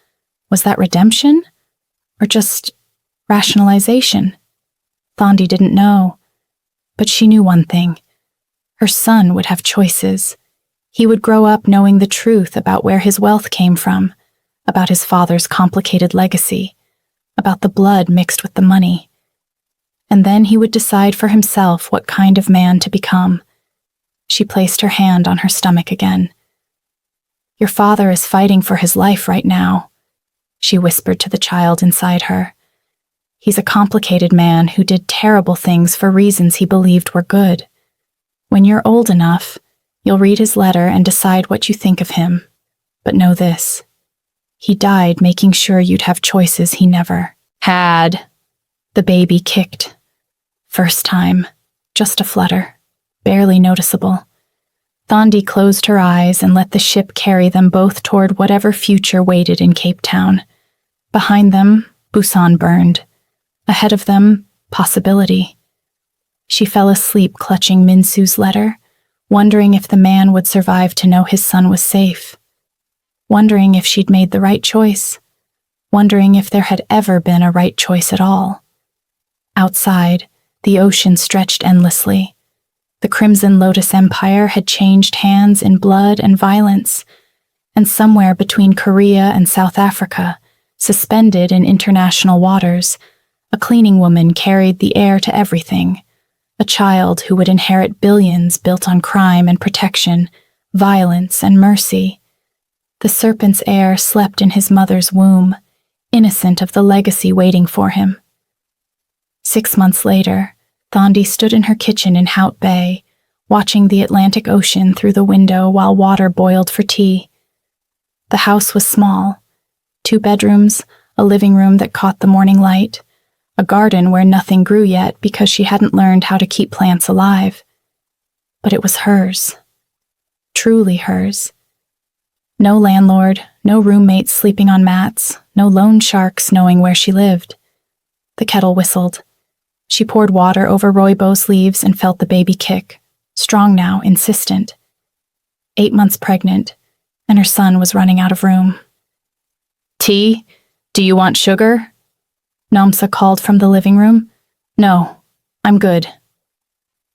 Was that redemption? Or just rationalization? Thandi didn't know. But she knew one thing. Her son would have choices. He would grow up knowing the truth about where his wealth came from, about his father's complicated legacy, about the blood mixed with the money. And then he would decide for himself what kind of man to become. She placed her hand on her stomach again. Your father is fighting for his life right now, she whispered to the child inside her. He's a complicated man who did terrible things for reasons he believed were good. When you're old enough, you'll read his letter and decide what you think of him. But know this. He died making sure you'd have choices he never had. The baby kicked. First time. Just a flutter. Barely noticeable. Thandi closed her eyes and let the ship carry them both toward whatever future waited in Cape Town. Behind them, Busan burned. Ahead of them, possibility. She fell asleep clutching Min-soo's letter, wondering if the man would survive to know his son was safe. Wondering if she'd made the right choice. Wondering if there had ever been a right choice at all. Outside, the ocean stretched endlessly. The Crimson Lotus Empire had changed hands in blood and violence, and somewhere between Korea and South Africa, suspended in international waters, a cleaning woman carried the heir to everything, a child who would inherit billions built on crime and protection, violence and mercy. The serpent's heir slept in his mother's womb, innocent of the legacy waiting for him. 6 months later, Thandi stood in her kitchen in Hout Bay, watching the Atlantic Ocean through the window while water boiled for tea. The house was small. 2 bedrooms, a living room that caught the morning light, a garden where nothing grew yet because she hadn't learned how to keep plants alive. But it was hers. Truly hers. No landlord, no roommates sleeping on mats, no loan sharks knowing where she lived. The kettle whistled. She poured water over rooibos leaves and felt the baby kick, strong now, insistent. 8 months pregnant, and her son was running out of room. Tea? Do you want sugar? Namsa called from the living room. No, I'm good.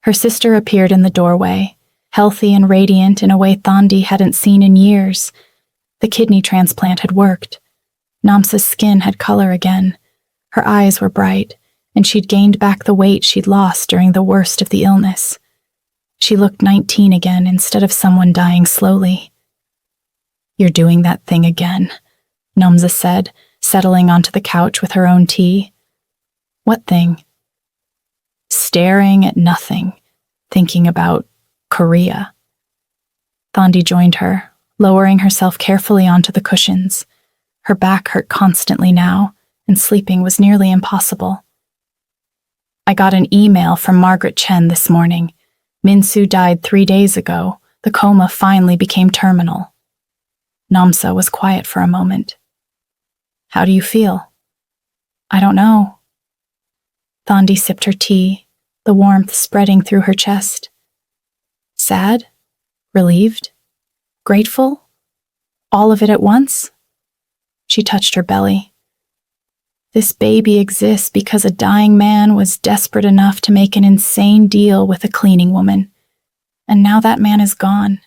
Her sister appeared in the doorway, healthy and radiant in a way Thandi hadn't seen in years. The kidney transplant had worked. Namsa's skin had color again. Her eyes were bright, and she'd gained back the weight she'd lost during the worst of the illness. She looked 19 again instead of someone dying slowly. "You're doing that thing again," Namza said, settling onto the couch with her own tea. "What thing?" "Staring at nothing, thinking about Korea." Thandi joined her, lowering herself carefully onto the cushions. Her back hurt constantly now, and sleeping was nearly impossible. "I got an email from Margaret Chen this morning. Min-soo died 3 days ago. The coma finally became terminal." Namsa was quiet for a moment. "How do you feel?" "I don't know." Thandi sipped her tea, the warmth spreading through her chest. "Sad? Relieved? Grateful? All of it at once?" She touched her belly. "This baby exists because a dying man was desperate enough to make an insane deal with a cleaning woman. And now that man is gone,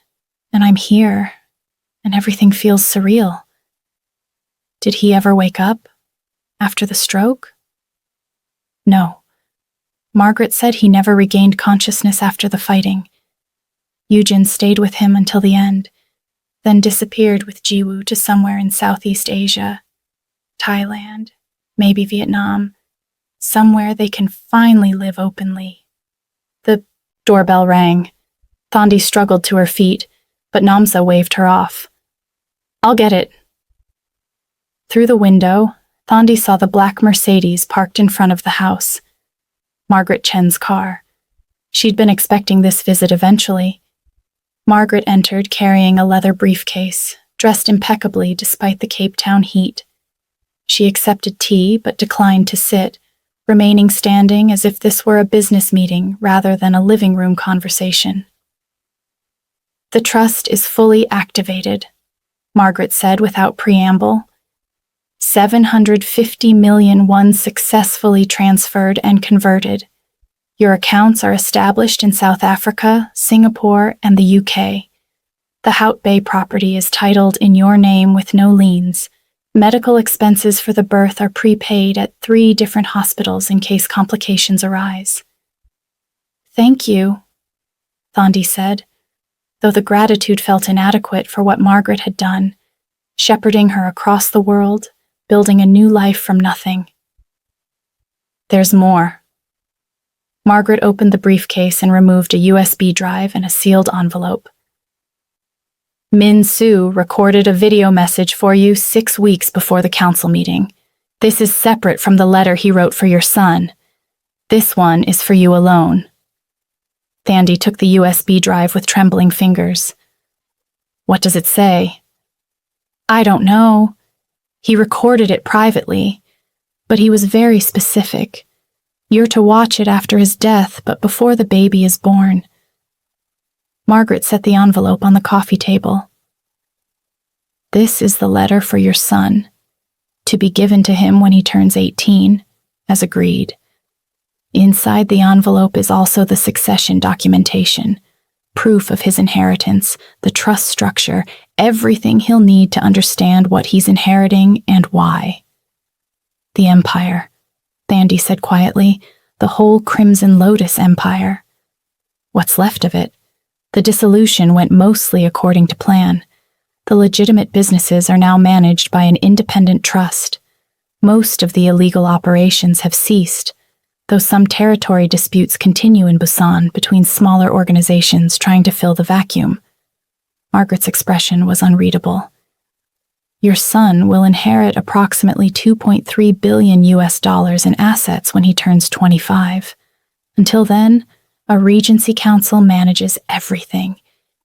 and I'm here, and everything feels surreal." "Did he ever wake up? After the stroke?" "No. Margaret said he never regained consciousness after the fighting. Yujin stayed with him until the end, then disappeared with Jiwoo to somewhere in Southeast Asia, Thailand, maybe Vietnam, somewhere they can finally live openly." The doorbell rang. Thandi struggled to her feet, but Namsa waved her off. "I'll get it." Through the window, Thandi saw the black Mercedes parked in front of the house. Margaret Chen's car. She'd been expecting this visit eventually. Margaret entered carrying a leather briefcase, dressed impeccably despite the Cape Town heat. She accepted tea but declined to sit, remaining standing as if this were a business meeting rather than a living room conversation. "The trust is fully activated," Margaret said without preamble. 750 million won successfully transferred and converted. Your accounts are established in South Africa, Singapore, and the UK. The Hout Bay property is titled in your name with no liens. Medical expenses for the birth are prepaid at 3 different hospitals in case complications arise. "Thank you," Thandi said, though the gratitude felt inadequate for what Margaret had done, shepherding her across the world, building a new life from nothing. "There's more." Margaret opened the briefcase and removed a USB drive and a sealed envelope. "Min-soo recorded a video message for you 6 weeks before the council meeting. This is separate from the letter he wrote for your son. This one is for you alone." Thandi took the USB drive with trembling fingers. "What does it say?" "I don't know. He recorded it privately, but he was very specific. You're to watch it after his death, but before the baby is born." Margaret set the envelope on the coffee table. "This is the letter for your son, to be given to him when he turns 18, as agreed. Inside the envelope is also the succession documentation, proof of his inheritance, the trust structure, everything he'll need to understand what he's inheriting and why." "The empire," Thandi said quietly, "the whole Crimson Lotus empire. What's left of it? The dissolution went mostly according to plan. The legitimate businesses are now managed by an independent trust. Most of the illegal operations have ceased, though some territory disputes continue in Busan between smaller organizations trying to fill the vacuum." Margaret's expression was unreadable. "Your son will inherit approximately $2.3 billion in assets when he turns 25. Until then, a Regency Council manages everything.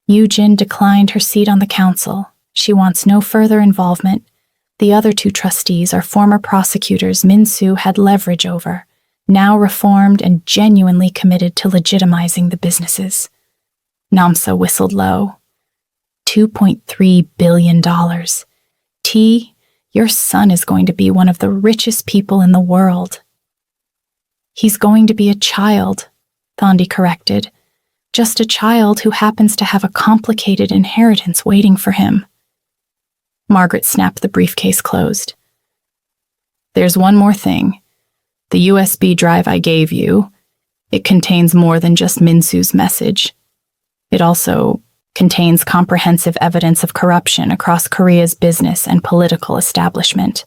Yujin declined her seat on the council. She wants no further involvement. The other 2 trustees are former prosecutors Min-soo had leverage over, now reformed and genuinely committed to legitimizing the businesses." Namsa whistled low. $2.3 billion. T, your son is going to be one of the richest people in the world. "He's going to be a child," Thandi corrected. "Just a child who happens to have a complicated inheritance waiting for him." Margaret snapped the briefcase closed. "There's one more thing. The USB drive I gave you, it contains more than just Min-soo's message. It also contains comprehensive evidence of corruption across Korea's business and political establishment.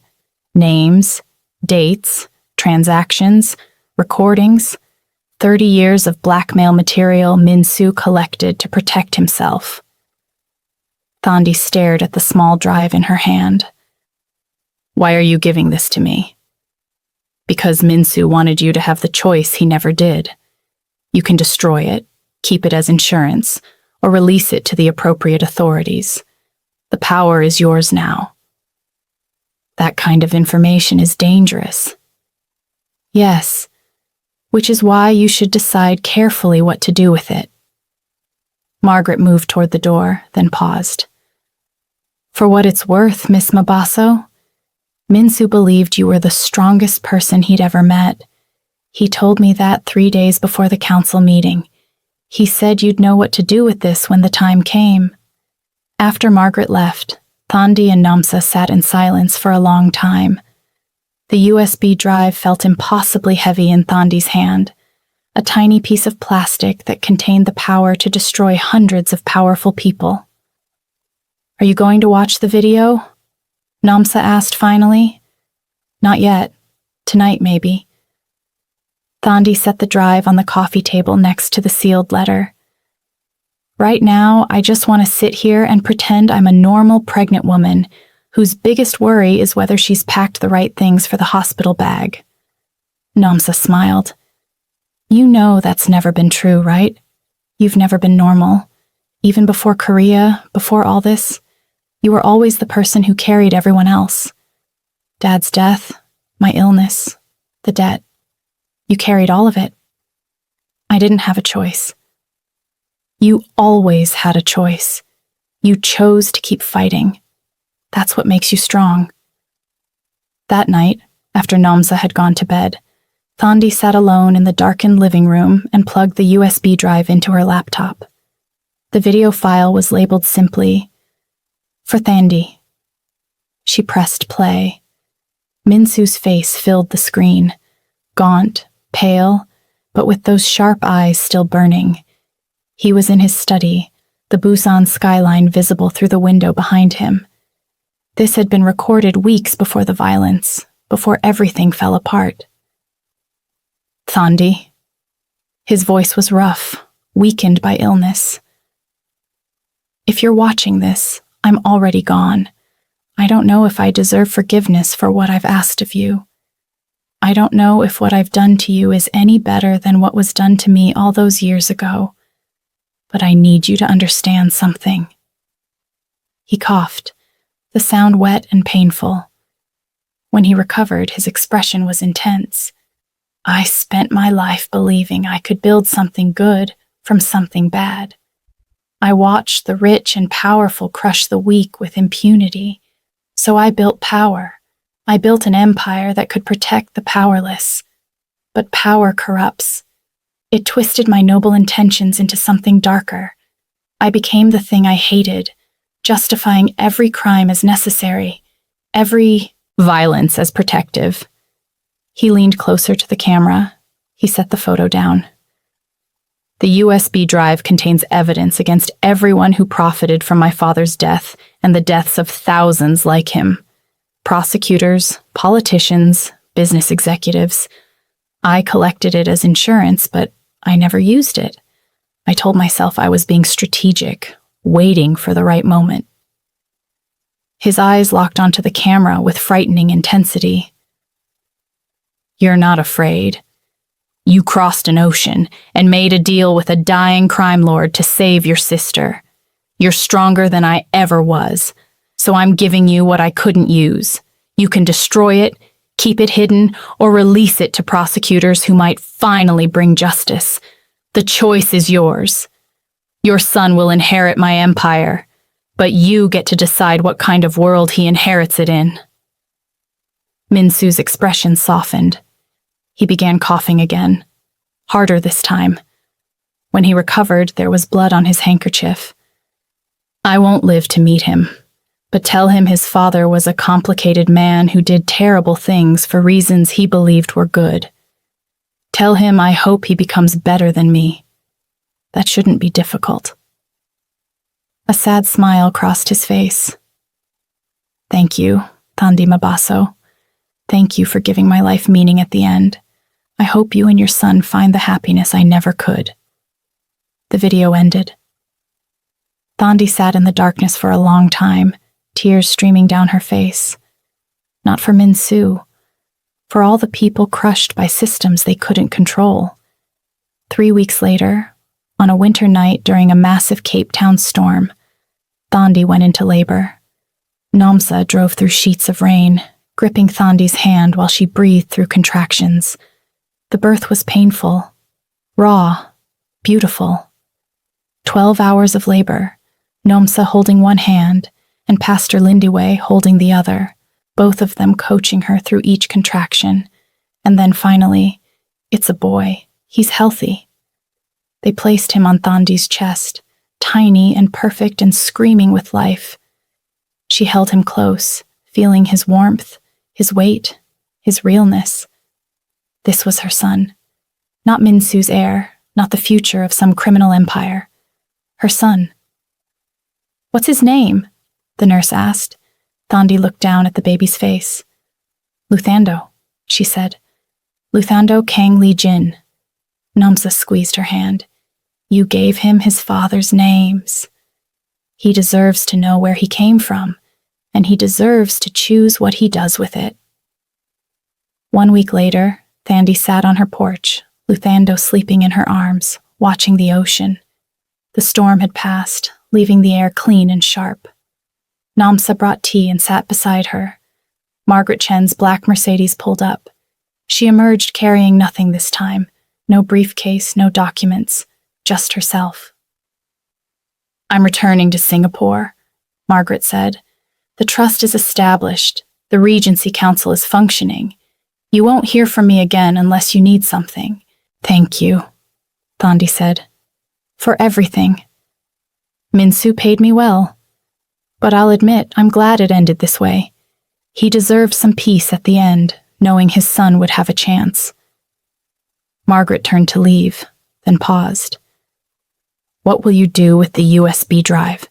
Names, dates, transactions, recordings, 30 years of blackmail material Min-soo collected to protect himself. Thandi stared at the small drive in her hand. Why are you giving this to me? Because Min-soo wanted you to have the choice he never did. You can destroy it, keep it as insurance, or release it to the appropriate authorities. The power is yours now. That kind of information is dangerous. Yes, which is why you should decide carefully what to do with it. Margaret moved toward the door, then paused. For what it's worth, Miss Mabaso, Min-soo believed you were the strongest person he'd ever met. He told me that 3 days before the council meeting. He said you'd know what to do with this when the time came. After Margaret left, Thandi and Namsa sat in silence for a long time. The USB drive felt impossibly heavy in Thandi's hand, a tiny piece of plastic that contained the power to destroy hundreds of powerful people. Are you going to watch the video? Namsa asked finally. Not yet. Tonight, maybe. Thandi set the drive on the coffee table next to the sealed letter. Right now, I just want to sit here and pretend I'm a normal pregnant woman whose biggest worry is whether she's packed the right things for the hospital bag. Namsa smiled. You know that's never been true, right? You've never been normal. Even before Korea, before all this, you were always the person who carried everyone else. Dad's death, my illness, the debt. You carried all of it. I didn't have a choice. You always had a choice. You chose to keep fighting. That's what makes you strong. That night, after Namsa had gone to bed, Thandi sat alone in the darkened living room and plugged the USB drive into her laptop. The video file was labeled simply, "For Thandi." She pressed play. Min-soo's face filled the screen, gaunt, pale, but with those sharp eyes still burning. He was in his study, the Busan skyline visible through the window behind him. This had been recorded weeks before the violence, before everything fell apart. Thandi. His voice was rough, weakened by illness. If you're watching this, I'm already gone. I don't know if I deserve forgiveness for what I've asked of you. I don't know if what I've done to you is any better than what was done to me all those years ago. But I need you to understand something. He coughed, the sound wet and painful. When he recovered, his expression was intense. I spent my life believing I could build something good from something bad. I watched the rich and powerful crush the weak with impunity. So I built power. I built an empire that could protect the powerless. But power corrupts. It twisted my noble intentions into something darker. I became the thing I hated, justifying every crime as necessary, every violence as protective. He leaned closer to the camera. He set the photo down. The USB drive contains evidence against everyone who profited from my father's death and the deaths of thousands like him. Prosecutors, politicians, business executives. I collected it as insurance, but I never used it. I told myself I was being strategic, waiting for the right moment. His eyes locked onto the camera with frightening intensity. You're not afraid. You crossed an ocean and made a deal with a dying crime lord to save your sister. You're stronger than I ever was, so I'm giving you what I couldn't use. You can destroy it, keep it hidden, or release it to prosecutors who might finally bring justice. The choice is yours. Your son will inherit my empire, but you get to decide what kind of world he inherits it in. Min-soo's expression softened. He began coughing again, harder this time. When he recovered, there was blood on his handkerchief. I won't live to meet him, but tell him his father was a complicated man who did terrible things for reasons he believed were good. Tell him I hope he becomes better than me. That shouldn't be difficult. A sad smile crossed his face. Thank you, Thandi Mabaso. Thank you for giving my life meaning at the end. I hope you and your son find the happiness I never could. The video ended. Thandi sat in the darkness for a long time, tears streaming down her face. Not for Min-soo, for all the people crushed by systems they couldn't control. 3 weeks later, on a winter night during a massive Cape Town storm, Thandi went into labor. Namsa drove through sheets of rain, gripping Thandi's hand while she breathed through contractions. The birth was painful, raw, beautiful. 12 hours of labor, Namsa holding one hand and Pastor Lindiwe holding the other, both of them coaching her through each contraction. And then finally, it's a boy. He's healthy. They placed him on Thandi's chest, tiny and perfect and screaming with life. She held him close, feeling his warmth, his weight, his realness. This was her son. Not Min-soo's heir, not the future of some criminal empire. Her son. What's his name? The nurse asked. Thandi looked down at the baby's face. Luthando, she said. Luthando Kang Lee-jin. Namsa squeezed her hand. You gave him his father's names. He deserves to know where he came from, and he deserves to choose what he does with it. 1 week later, Thandi sat on her porch, Luthando sleeping in her arms, watching the ocean. The storm had passed, leaving the air clean and sharp. Namsa brought tea and sat beside her. Margaret Chen's black Mercedes pulled up. She emerged carrying nothing this time. No briefcase, no documents, just herself. I'm returning to Singapore, Margaret said. The trust is established. The Regency Council is functioning. You won't hear from me again unless you need something. Thank you, Thandi said. For everything. Min-soo paid me well. But I'll admit, I'm glad it ended this way. He deserved some peace at the end, knowing his son would have a chance. Margaret turned to leave, then paused. What will you do with the USB drive?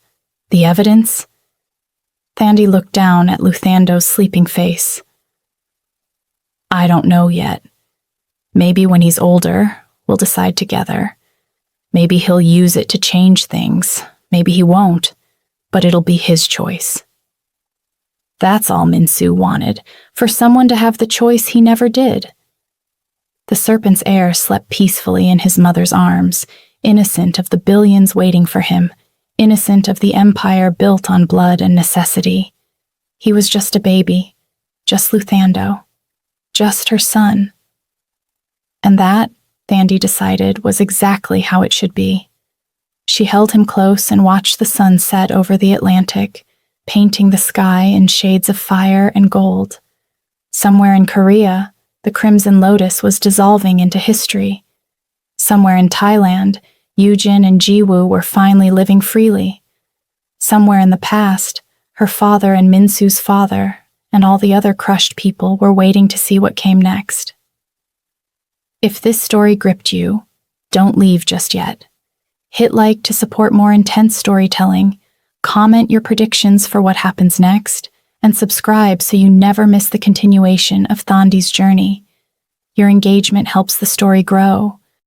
The evidence? Thandi looked down at Luthando's sleeping face. I don't know yet. Maybe when he's older, we'll decide together. Maybe he'll use it to change things. Maybe he won't, but it'll be his choice. That's all Min-soo wanted, for someone to have the choice he never did. The serpent's heir slept peacefully in his mother's arms, innocent of the billions waiting for him, innocent of the empire built on blood and necessity. He was just a baby, just Luthando, just her son. And that, Thandi decided, was exactly how it should be. She held him close and watched the sun set over the Atlantic, painting the sky in shades of fire and gold. Somewhere in Korea, the Crimson Lotus was dissolving into history. Somewhere in Thailand, Eugene and Jiwoo were finally living freely. Somewhere in the past, her father and Min-soo's father and all the other crushed people were waiting to see what came next. If this story gripped you, don't leave just yet. Hit like to support more intense storytelling, comment your predictions for what happens next, and subscribe so you never miss the continuation of Thandi's journey. Your engagement helps the story grow,